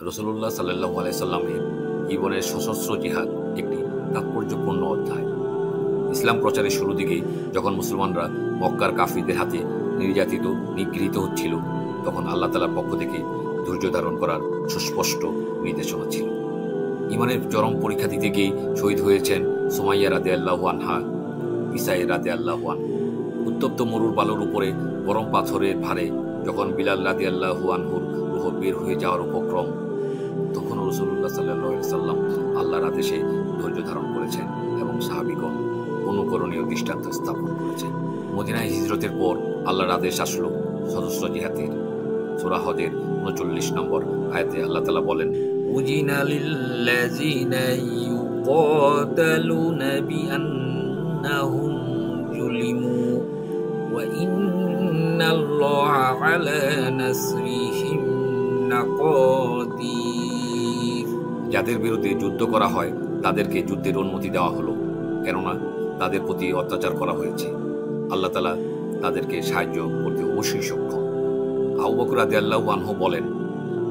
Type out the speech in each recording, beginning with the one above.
রাসূলুল্লাহ সাল্লাল্লাহু আলাইহি সাল্লামের জীবনের সশস্ত্র জিহাদ একটি তাৎপর্যপূর্ণ অধ্যায়। ইসলাম প্রচারের শুরু দিকে যখন মুসলমানরা মক্কার কাফিরদের হাতে নির্যাতিত নিগৃহীত হচ্ছিল, তখন আল্লাহ তাআলার পক্ষ থেকে ধৈর্য ধারণ করার সুস্পষ্ট নির্দেশনা ছিল। ঈমানের চরম পরীক্ষা দিতে গিয়ে শহীদ হয়েছেন সুমাইয়া রাদিয়াল্লাহু আনহা, ইসাই রাদিয়াল্লাহু আনহু। উত্তপ্ত মরুর বালুর উপরে গরম পাথরের ভারে যখন বিলাল রাদিয়াল্লাহু আনহুর রূহ বের হয়ে যাওয়ার উপক্রম, তখন রাসূলুল্লাহ সাল্লাল্লাহু আলাইহি সাল্লাম আল্লাহর আদেশে ধৈর্য ধারণ করেছেন এবং সাহাবীগণ অনুকরণীয় দৃষ্টান্ত স্থাপন করেছেন। মদিনায় হিজরতের পর আল্লাহর আদেশ আসলো সশস্ত্র জিহাদের। সূরা হজের ৩৯ নম্বর আয়াতে আল্লাহ তাআলা বলেন, উজিনা লিল্লাযিনা ইউকাতালুনা বিআন্নাহুম যুলিমু ওয়া ইন্নাল্লাহা আলা নাসরিহিম লাকাদির। যাদের বিরুদ্ধে যুদ্ধ করা হয় তাদেরকে যুদ্ধের অনুমতি দেওয়া হলো, কেননা তাদের প্রতি অত্যাচার করা হয়েছে। আল্লাহ তাআলা তাদেরকে সাহায্য করতে অবশ্যই সক্ষম। আবু বকর রাদিয়াল্লাহু আনহু বলেন,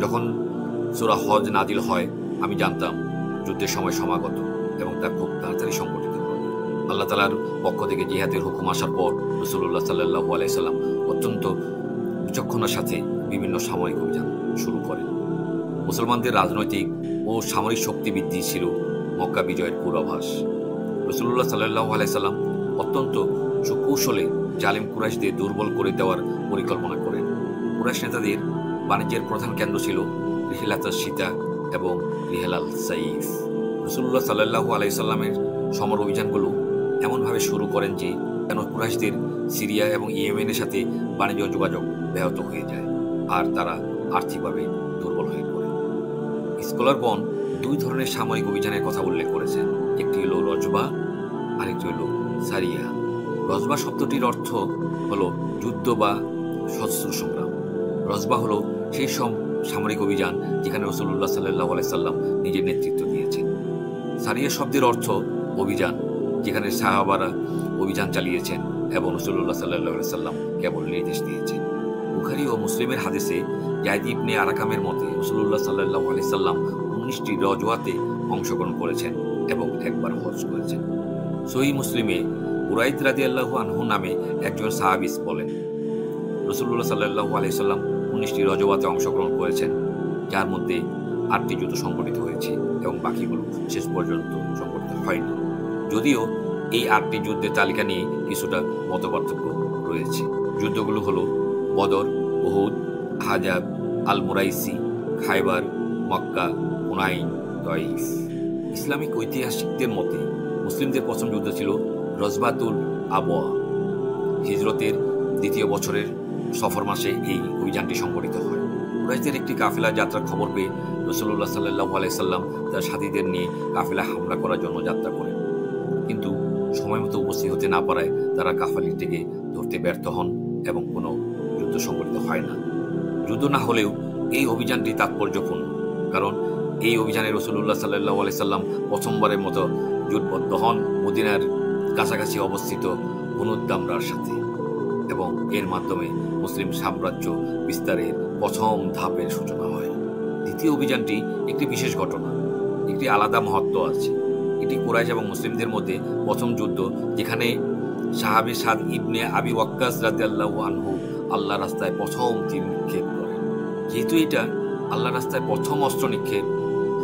যখন সূরা হজ নাজিল হয় আমি জানতাম যুদ্ধের সময় সমাগত এবং তা খুব তাড়াতাড়ি সংঘটিত হবে। আল্লাহ তাআলার পক্ষ থেকে জিহাদের হুকুম আসার পর রাসূলুল্লাহ সাল্লাল্লাহু আলাইহি সাল্লাম অত্যন্ত বিচক্ষণতার সাথে বিভিন্ন সামরিক অভিযান শুরু করেন। মুসলমানদের রাজনৈতিক ও সামরিক শক্তি বৃদ্ধি ছিল মক্কা বিজয়ের পূর্বাভাস। রাসূলুল্লাহ সাল্লাল্লাহু আলাইহি সাল্লাম অত্যন্ত সুকৌশলে জালিম কুরাইশদের দুর্বল করে দেওয়ার পরিকল্পনা করেন। কুরাইশ নেতাদের বাণিজ্যের প্রধান কেন্দ্র ছিল রিহলাতুস সীতা এবং রিহলাল সাইফ। রাসূলুল্লাহ সাল্লাল্লাহু আলাইহি সাল্লামের সমর অভিযানগুলো এমনভাবে শুরু করেন যে যেন কুরাইশদের সিরিয়া এবং ইয়েমেনের সাথে বাণিজ্য যোগাযোগ ব্যাহত হয়ে যায় আর তারা আর্থিকভাবে দুর্বল হয়ে পড়ে। স্কলারগণ দুই ধরনের সামরিক অভিযানের কথা উল্লেখ করেছেন, একটি হলো রজবা, আরেকটি হলো সারিয়া। রজবা শব্দটির অর্থ হলো যুদ্ধ বা সশস্ত্র সংগ্রাম। রজবা হলো সেই সব সামরিক অভিযান যেখানে রাসূলুল্লাহ সাল্লাল্লাহু আলাইহি সাল্লাম নিজের নেতৃত্ব দিয়েছেন। সারিয়া শব্দের অর্থ অভিযান, যেখানে সাহাবারা অভিযান চালিয়েছেন এবং রাসূলুল্লাহ সাল্লাল্লাহু আলাইহি সাল্লাম কেবল নির্দেশ দিয়েছেন। বুখারী ও মুসলিমের হাদিসে যায়েদ ইবনে আরাকামের মতে রাসূলুল্লাহ সাল্লাল্লাহু আলাইহি সাল্লাম ১৯টি গজওয়াতে অংশগ্রহণ করেছেন এবং একবার হজ করেছেন। সহিহ মুসলিমে বুরাইদ রাদিয়াল্লাহু আনহু নামে একজন সাহাবী বলেন, রাসূলুল্লাহ সাল্লাল্লাহু আলাইহি সাল্লাম ১৯টি গজওয়াতে অংশগ্রহণ করেছেন, যার মধ্যে ৮টি যুদ্ধ সংঘটিত হয়েছে এবং বাকিগুলো শেষ পর্যন্ত সংঘটিত হয়নি। যদিও এই ৮টি যুদ্ধের তালিকা নিয়ে কিছুটা মতপার্থক্য রয়েছে। যুদ্ধগুলো হলো বদর, উহুদ, আহজাব, আল মুরাইসি, খায়বার, মক্কা, হুনাইন, তাইফ। ইসলামিক ঐতিহাসিকদের মতে মুসলিমদের প্রথম যুদ্ধ ছিল রজবাতুল আবওয়া। হিজরতের দ্বিতীয় বছরের সফর মাসে এই অভিযানটি সংঘটিত হয়। কুরাইশদের একটি কাফেলা যাত্রার খবর পেয়ে রাসূলুল্লাহ সাল্লাল্লাহু আলাইহি সাল্লাম তার সাথীদের নিয়ে কাফেলা হামলা করার জন্য যাত্রা করেন, কিন্তু সময় মতো উপস্থিত হতে না পারায় তারা কাফেলাটিকে ধরতে ব্যর্থ হন এবং কোনো যুদ্ধ সংঘটিত হয় না। যুদ্ধ না হলেও এই অভিযানটি তাৎপর্যপূর্ণ, কারণ এই অভিযানে রাসূলুল্লাহ সাল্লাল্লাহু আলাইহি সাল্লাম প্রথমবারের মতো জোটবদ্ধ হন মদিনার কাছাকাছি অবস্থিত বনু দামরার সাথে এবং এর মাধ্যমে মুসলিম সাম্রাজ্য বিস্তারের প্রথম ধাপের সূচনা হয়। দ্বিতীয় অভিযানটি একটি বিশেষ ঘটনা, একটি আলাদা মহত্ব আছে। এটি কুরাইশ এবং মুসলিমদের মধ্যে প্রথম যুদ্ধ যেখানে সাহাবী সাদ ইবনে আবি ওয়াক্কাস রাদিয়াল্লাহু আনহু আল্লাহর রাস্তায় প্রথম তীর নিক্ষেপ করেন। যেহেতু এটা আল্লাহর রাস্তায় প্রথম অস্ত্র নিক্ষেপ,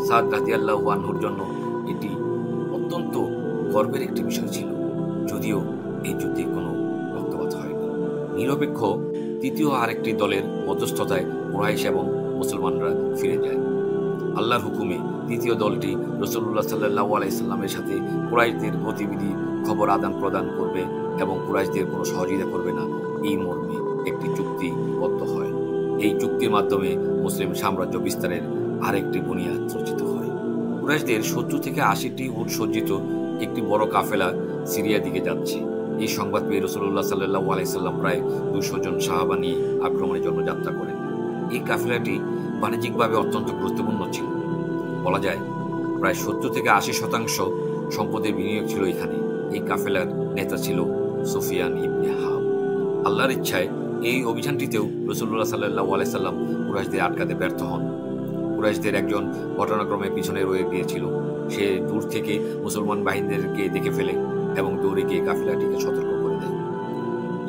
সাদ রাদিয়াল্লাহু আনহুর জন্য এটি অত্যন্ত গর্বের একটি বিষয় ছিল। যদিও এই যুদ্ধে কোনো রক্তপাত হয়নি। নিরপেক্ষ তৃতীয় আরেকটি দলের মধ্যস্থতায় কুরাইশ এবং মুসলমানরা ফিরে যায়। আল্লাহর হুকুমে তৃতীয় দলটি রাসূলুল্লাহ সাল্লাল্লাহু আলাইহি সাল্লামের সাথে কুরাইশদের গতিবিধি খবর আদান প্রদান করবে এবং কুরাইশদের কোনো সহযোগিতা করবে না, এই মর্মে একটি চুক্তিবদ্ধ হয়। এই চুক্তির মাধ্যমে মুসলিম সাম্রাজ্য বিস্তারের আরেকটি বুনিয়াদ রচিত হয়। কুরাইশদের ৭০ থেকে ৮০টি উট সজ্জিত একটি বড় কাফেলা সিরিয়া দিকে যাচ্ছে। এই সংবাদ পেয়ে রাসূলুল্লাহ সাল্লাল্লাহু আলাইহি সাল্লাম প্রায় ২০০ জন সাহাবা নিয়ে আক্রমণের জন্য যাত্রা করেন। এই কাফেলাটি বাণিজ্যিকভাবে অত্যন্ত গুরুত্বপূর্ণ ছিল। বলা যায় প্রায় ৭০ থেকে ৮০% সম্পদের বিনিয়োগ ছিল এখানে। এই কাফেলার নেতা ছিল সুফিয়ান ইবনে হারব। আল্লাহর ইচ্ছায় এই অভিযানটিতেও রাসূলুল্লাহ সাল্লাল্লাহু আলাইহি সাল্লাম কুরাইশদের আটকাতে ব্যর্থ হন। কুরাইশদের একজন ঘটনাক্রমে পিছনে রয়ে গিয়েছিল। সে দূর থেকে মুসলমান বাহিনীদেরকে দেখে ফেলে এবং দৌড়ে গিয়ে কাফেলাটিকে সতর্ক করে দেয়।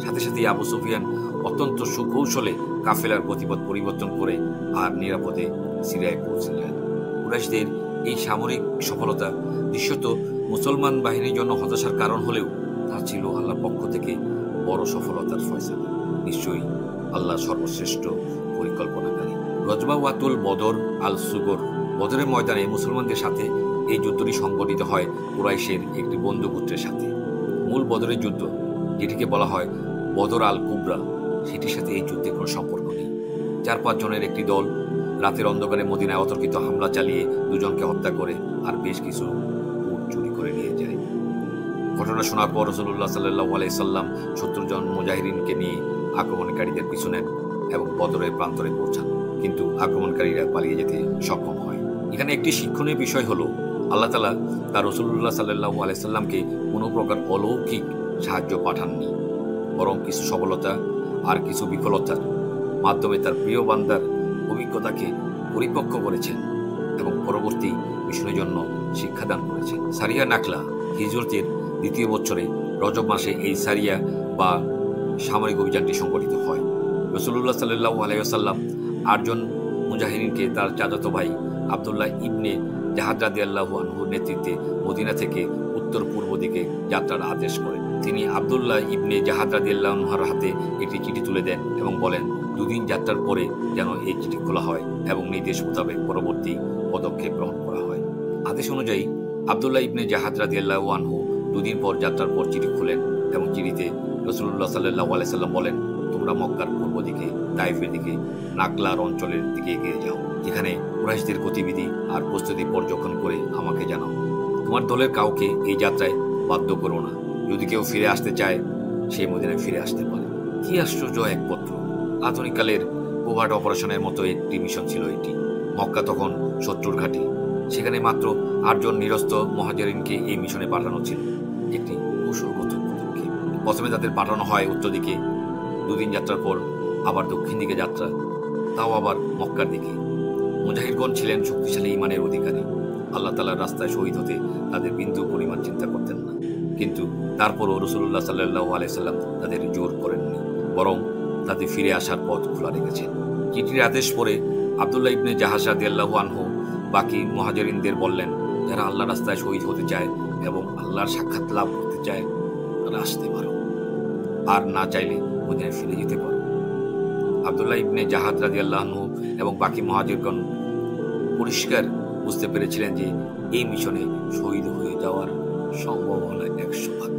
সাথে সাথে আবু সুফিয়ান অত্যন্ত সুকৌশলে কাফেলার গতিপথ পরিবর্তন করে আর নিরাপদে সিরিয়ায় পৌঁছে যায়। কুরাইশদের এই সামরিক সফলতা দৃশ্যত মুসলমান বাহিনীর জন্য হতাশার কারণ হলেও তা ছিল আল্লাহর পক্ষ থেকে বড় সফলতার ফয়সালা। নিশ্চয়ই আল্লাহ সর্বশ্রেষ্ঠ পরিকল্পনাকারী। গজওয়াতুল বদর আল সুগর, বদরের ময়দানে মুসলমানদের সাথে এই যুদ্ধটি সংগঠিত হয় কুরাইশের একটি বন্ধুগোত্রের সাথে। মূল বদরের যুদ্ধ, যেটিকে বলা হয় বদর আল কুবরা, সেটির সাথে এই যুদ্ধের কোনো সম্পর্ক নেই। 4-5 জনের একটি দল রাতের অন্ধকারে মদিনায় অতর্কিত হামলা চালিয়ে দুজনকে হত্যা করে আর বেশ কিছু উট চুরি করে নিয়ে যায়। ঘটনা শোনার পর রাসূলুল্লাহ সাল্লাল্লাহু আলাইহি সাল্লাম 70 জন মুজাহিরিনকে নিয়ে আক্রমণকারীদের পিছু নেন এবং বদরের প্রান্তরে পৌঁছান, কিন্তু আক্রমণকারীরা পালিয়ে যেতে সক্ষম হয়। এখানে একটি শিক্ষণীয় বিষয় হলো, আল্লাহ তাআলা তার রাসূলুল্লাহ সাল্লাল্লাহু আলাইহি সাল্লামকে কোনো প্রকার অলৌকিক সাহায্য পাঠাননি, বরং কিছু সফলতা আর কিছু বিফলতার মাধ্যমে তার প্রিয় বান্দার অভিজ্ঞতাকে পরিপক্ক করেছেন এবং পরবর্তী মিশনের জন্য শিক্ষাদান করেছেন। সারিয়া নাকলা হিজরতের 2য় বছরে রজব মাসে এই সারিয়া বা সামরিক অভিযানটি সংগঠিত হয়। রাসূলুল্লাহ সাল্লাল্লাহু আলাইহি ওয়াসাল্লাম 8 জন মুজাহিদিনকে তার চাচাতো ভাই আব্দুল্লাহ ইবনে জাহাদ রাদিয়াল্লাহু আনহুর নেতৃত্বে মদিনা থেকে উত্তর পূর্ব দিকে যাত্রার আদেশ করেন। তিনি আব্দুল্লাহ ইবনে জাহাদ রাদিয়াল্লাহু আনহুর হাতে একটি চিঠি তুলে দেন এবং বলেন 2 দিন যাত্রার পরে যেন এই চিঠি খোলা হয় এবং নির্দেশ মোতাবেক পরবর্তী পদক্ষেপ গ্রহণ করা হয়। আদেশ অনুযায়ী আব্দুল্লাহ ইবনে জাহাদ রাদিয়াল্লাহু আনহু 2 দিন পর যাত্রার পর চিঠি খুলেন এবং চিঠিতে রাসূলুল্লাহ সাল্লাল্লাহু আলাইহি সাল্লাম বলেন, তোমরা মক্কার পূর্ব দিকে তাইফের দিকে নাকলার অঞ্চলের দিকে এগিয়ে যাও, যেখানে কুরাইশদের গতিবিধি আর প্রস্তুতি পর্যবেক্ষণ করে আমাকে জানাও। তোমার দলের কাউকে এই যাত্রায় বাধ্য করো না। যদি কেউ ফিরে আসতে চায় সে মদিনায় ফিরে আসতে পারে। কি আশ্চর্য এক পত্র! আধুনিককালের কোভার্ট অপারেশনের মতো একটি মিশন ছিল এটি। মক্কা তখন শত্রুর ঘাঁটি, সেখানে মাত্র 8 জন নিরস্ত্র মুহাজিরিনকে এই মিশনে পাঠানো ছিল। একটি কৌশলগত পদক্ষেপ। প্রথমে তাদের পাঠানো হয় উত্তর দিকে, 2 দিন যাত্রার পর আবার দক্ষিণ দিকে যাত্রা, তাও আবার মক্কার দিকে। মুজাহিদগণ ছিলেন শক্তিশালী ঈমানের অধিকারী। আল্লাহ তাআলার রাস্তায় শহীদ হতে তাদের বিন্দু পরিমাণ চিন্তা করতেন না, কিন্তু তারপরও রাসূলুল্লাহ সাল্লাল্লাহু আলাইহি সাল্লাম তাদের জোর করেননি, বরং তাদের ফিরে আসার পথ খোলা রেখেছেন। চিঠির আদেশ পড়ে আব্দুল্লাহ ইবনে জাহাজ রাদিয়াল্লাহু আনহু বাকি মুহাজিরিনদের বললেন, যারা আল্লাহর রাস্তায় শহীদ হতে চায় এবং আল্লাহর সাক্ষাৎ লাভ করতে চায় তারা আসতে পারো, আর না চাইলে মদিনায় ফিরে যেতে পারো। আব্দুল্লাহ ইবনে জাহাদ রাদিয়াল্লাহু আনহু এবং বাকি মুহাজিরগণ পরিষ্কার বুঝতে পেরেছিলেন যে এই মিশনে শহীদ হয়ে যাওয়ার সম্ভাবনা 100%,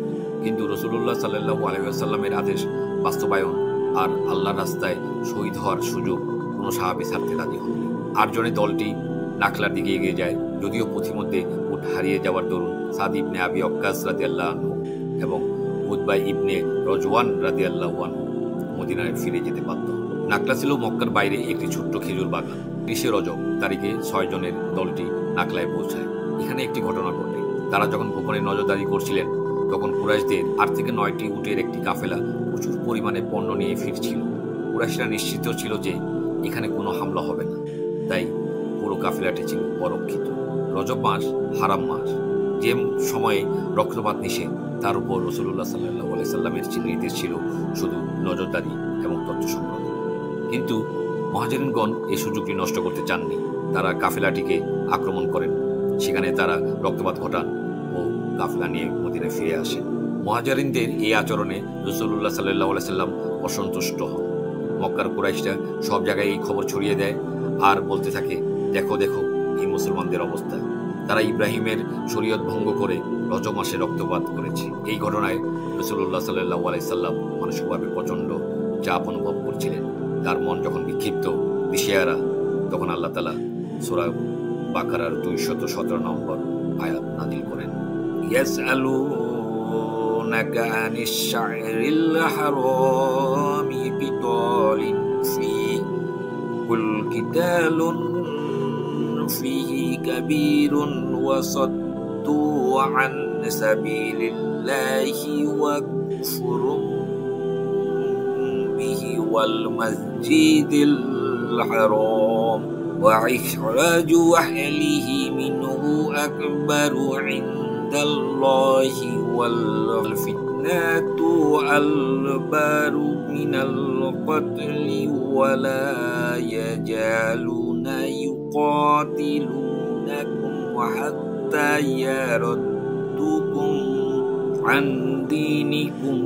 কিন্তু রাসূলুল্লাহ সাল্লাল্লাহু আলাইহি ওয়াসাল্লামের আদেশ বাস্তবায়ন আর আল্লাহর রাস্তায় শহীদ হওয়ার সুযোগ কোনো সাহাবী ছাড়তে রাজি হননি। 8 জনের দলটি নাকলার দিকে এগিয়ে যায়, যদিও পথিমধ্যে উট হারিয়ে যাওয়ার দরুন সাদ ইবনে আবি ওয়াক্কাস রাদিয়াল্লাহু আনহু এবং উতবা ইবনে রজওয়ান রাদিয়াল্লাহু আনহু মদিনায় ফিরে যেতে বাধ্য। নাকলা ছিল মক্কার বাইরে একটি ছোট্ট খেজুর বাগান। 30 রজব তারিখে 6 জনের দলটি নাকলায় পৌঁছায়। এখানে একটি ঘটনা ঘটে। তারা যখন গোপনে নজরদারি করছিলেন, তখন কুরাইশদের 8 থেকে 9টি উটের একটি কাফেলা প্রচুর পরিমাণে পণ্য নিয়ে ফিরছিল। কুরাইশরা নিশ্চিত ছিল যে এখানে কোনো হামলা হবে না, তাই পুরো কাফেলাটি ছিল অরক্ষিত। রজব মাস হারাম মাস, যে সময়ে রক্তপাত নিষেধ, তার উপর রাসূলুল্লাহ সাল্লাল্লাহু আলাইহি সাল্লামের নির্দেশ ছিল শুধু নজরদারি এবং তথ্য সংগ্রহ। কিন্তু মুহাজিরিনগণ এই সুযোগটি নষ্ট করতে চাননি। তারা কাফেলাটিকে আক্রমণ করেন, সেখানে তারা রক্তপাত ঘটান ও কাফেলা নিয়ে মদিনায় ফিরে আসেন। মুহাজিরিনদের এই আচরণে রাসূলুল্লাহ সাল্লাল্লাহু আলাইহি সাল্লাম অসন্তুষ্ট হন। মক্কার কুরাইশরা সব জায়গায় এই খবর ছড়িয়ে দেয় আর বলতে থাকে, দেখো দেখো এই মুসলমানদের অবস্থা, তারা ইব্রাহিমের শরীয়ত ভঙ্গ করে রজব মাসে রক্তপাত করেছে। এই ঘটনায় রাসূলুল্লাহ সাল্লাল্লাহু আলাইহি সাল্লাম মানসিকভাবে প্রচণ্ড চাপ অনুভব করছিলেন। তার মন যখন বিক্ষিপ্ত, দিশেহারা, তখন আল্লাহ তাআলা সূরা বাকারার 217 নম্বর আয়াত নাযিল করেন। ইয়াসআলুনাকা আনিশ শাহরিল হারামি কিতালিন ফীহি কুল কিতালুন ফীহি কাবীরুন ওয়া সাদ্দু আন সাবিলিল্লাহি ওয়া কুফরুন বিহি ওয়াল মাসজিদিল হারাম وإخراج أهله منه أكبر عند الله والفتنة أكبر من القتل ولا يزالون يقاتلونكم حتى يردوكم عن دينكم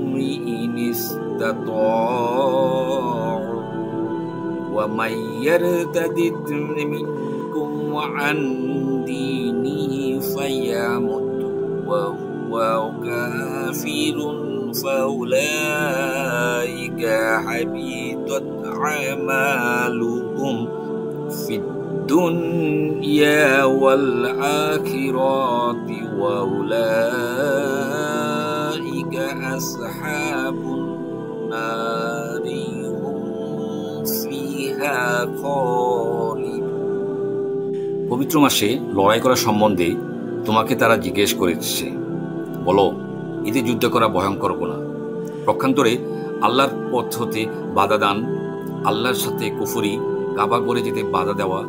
إن استطاعوا ومن يرتد منكم عن دينه فيمت وهو كافر فأولئك حبطت أعمالهم في الدنيا والآخرة وأولئك أصحاب النار هم فيها خالدون। পবিত্র মাসে লড়াই করা সম্বন্ধে তোমাকে তারা জিজ্ঞেস করেছে, বলো ঈদে যুদ্ধ করা ভয়ঙ্কর গুনাহ। পক্ষান্তরে আল্লাহর পথ হতে বাধা দান, আল্লাহর সাথে কুফরি, কাবা করে যেতে বাধা দেওয়া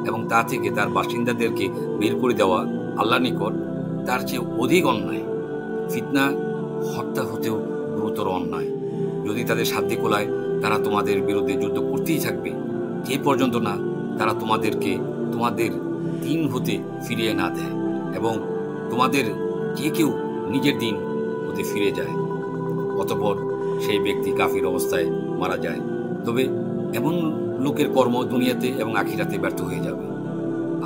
এবং তা থেকে তার বাসিন্দাদেরকে বের করে দেওয়া আল্লাহর নিকট তার চেয়ে অধিক অন্যায়। ফিতনা হত্যা হতেও গুরুতর অন্যায়। যদি তাদের সাধ্যে কোলায় তারা তোমাদের বিরুদ্ধে যুদ্ধ করতেই থাকবে, যে পর্যন্ত না তারা তোমাদেরকে তোমাদের দিন হতে ফিরিয়ে না দেয় এবং তোমাদের যে কেউ নিজের দিন হতে ফিরে যায়, অতঃপর সেই ব্যক্তি কাফির অবস্থায় মারা যায়। তবে এমন লোকের কর্ম দুনিয়াতে এবং আখিরাতে ব্যর্থ হয়ে যাবে,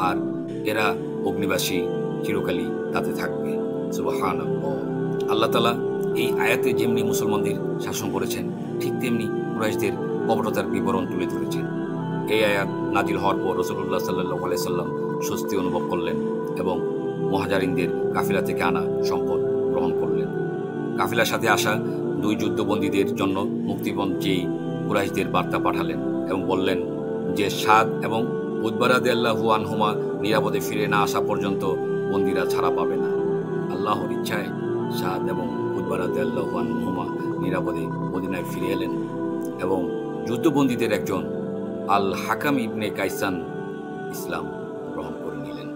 আর এরা অগ্নিবাসী চিরকালই তাতে থাকবে। সুবহানাল্লাহ। আল্লাহ তাআলা এই আয়াতে যেমনি মুসলমানদের শাসন করেছেন, ঠিক তেমনি কুরাইশদের কপটতার বিবরণ তুলে ধরেছেন। এই আয়াত নাজিল হওয়ার পর রাসূলুল্লাহ সাল্লাল্লাহু আলাইহি সাল্লাম স্বস্তি অনুভব করলেন এবং মুহাজিরিনদের কাফিলা থেকে আনা সম্পদ গ্রহণ করলেন। কাফিলার সাথে আসা দুই যুদ্ধবন্দীদের জন্য মুক্তিপণ চেয়ে কুরাইশদের বার্তা পাঠালেন এবং বললেন যে সাদ এবং উতবা রাদিয়াল্লাহু আনহুমা নিরাপদে ফিরে না আসা পর্যন্ত বন্দীরা ছাড়া পাবে না। আল্লাহর ইচ্ছায় সাদ এবং উতবা রাদিয়াল্লাহু আনহুমা নিরাপদে মদিনায় ফিরে এলেন এবং যুদ্ধবন্দীদের একজন আল হাকাম ইবনে কাইসান ইসলাম গ্রহণ করে নিলেন।